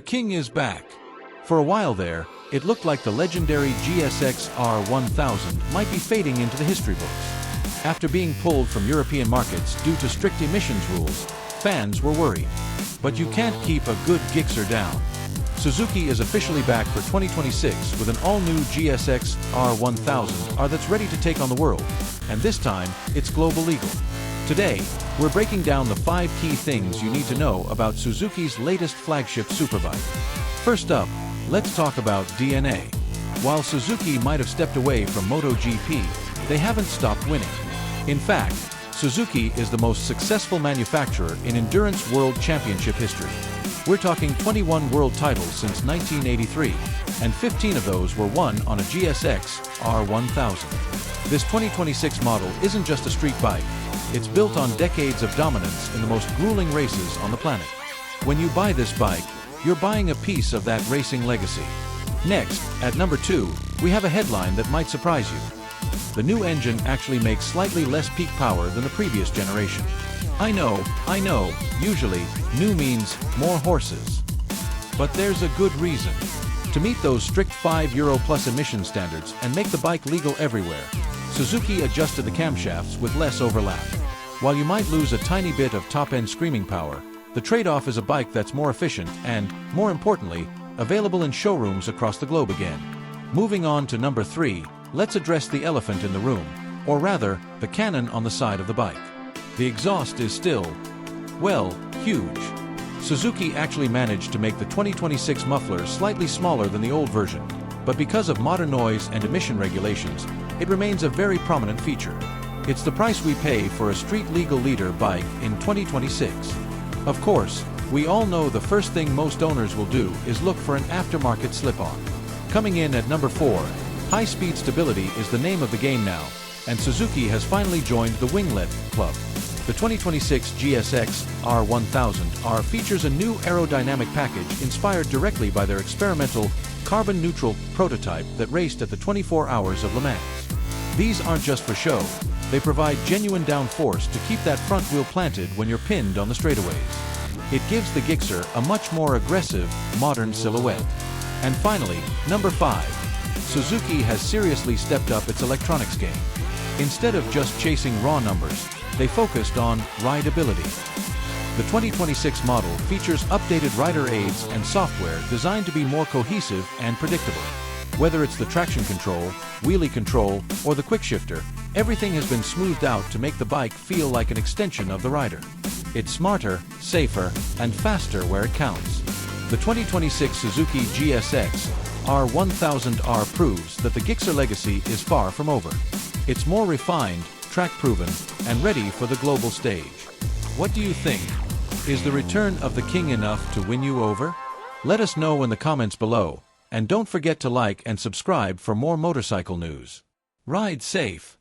king is back. For a while there, it looked like the legendary GSXR1000 might be fading into the history books. After being pulled from European markets due to strict emissions rules, fans were worried. But you can't keep a good Gixxer down. Suzuki is officially back for 2026 with an all-new GSXR1000R that's ready to take on the world, and this time, it's global legal. Today, we're breaking down the 5 key things you need to know about Suzuki's latest flagship Superbike. First up, let's talk about DNA. While Suzuki might have stepped away from MotoGP, they haven't stopped winning. In fact, Suzuki is the most successful manufacturer in Endurance World Championship history. We're talking 21 world titles since 1983, and 15 of those were won on a GSX-R1000. This 2026 model isn't just a street bike, it's built on decades of dominance in the most grueling races on the planet. When you buy this bike, you're buying a piece of that racing legacy. Next, at number 2, we have a headline that might surprise you. The new engine actually makes slightly less peak power than the previous generation. I know, usually, new means more horses. But there's a good reason. To meet those strict €5 plus emission standards and make the bike legal everywhere, Suzuki adjusted the camshafts with less overlap. While you might lose a tiny bit of top-end screaming power, the trade-off is a bike that's more efficient and, more importantly, available in showrooms across the globe again. Moving on to number 3, let's address the elephant in the room, or rather, the cannon on the side of the bike. The exhaust is still, well, huge. Suzuki actually managed to make the 2026 muffler slightly smaller than the old version, but because of modern noise and emission regulations, it remains a very prominent feature. It's the price we pay for a street-legal leader bike in 2026. Of course, we all know the first thing most owners will do is look for an aftermarket slip-on. Coming in at number 4, high-speed stability is the name of the game now, and Suzuki has finally joined the Winglets club. The 2026 GSX-R1000R features a new aerodynamic package inspired directly by their experimental, carbon-neutral prototype that raced at the 24 Hours of Le Mans. These aren't just for show, they provide genuine downforce to keep that front wheel planted when you're pinned on the straightaways. It gives the Gixxer a much more aggressive, modern silhouette. And finally, number 5. Suzuki has seriously stepped up its electronics game. Instead of just chasing raw numbers, they focused on rideability. The 2026 model features updated rider aids and software designed to be more cohesive and predictable. Whether it's the traction control, wheelie control, or the quick shifter, everything has been smoothed out to make the bike feel like an extension of the rider. It's smarter, safer, and faster where it counts. The 2026 Suzuki GSX-R1000R proves that the Gixxer legacy is far from over. It's more refined, track-proven, and ready for the global stage. What do you think? Is the return of the king enough to win you over? Let us know in the comments below, and don't forget to like and subscribe for more motorcycle news. Ride safe!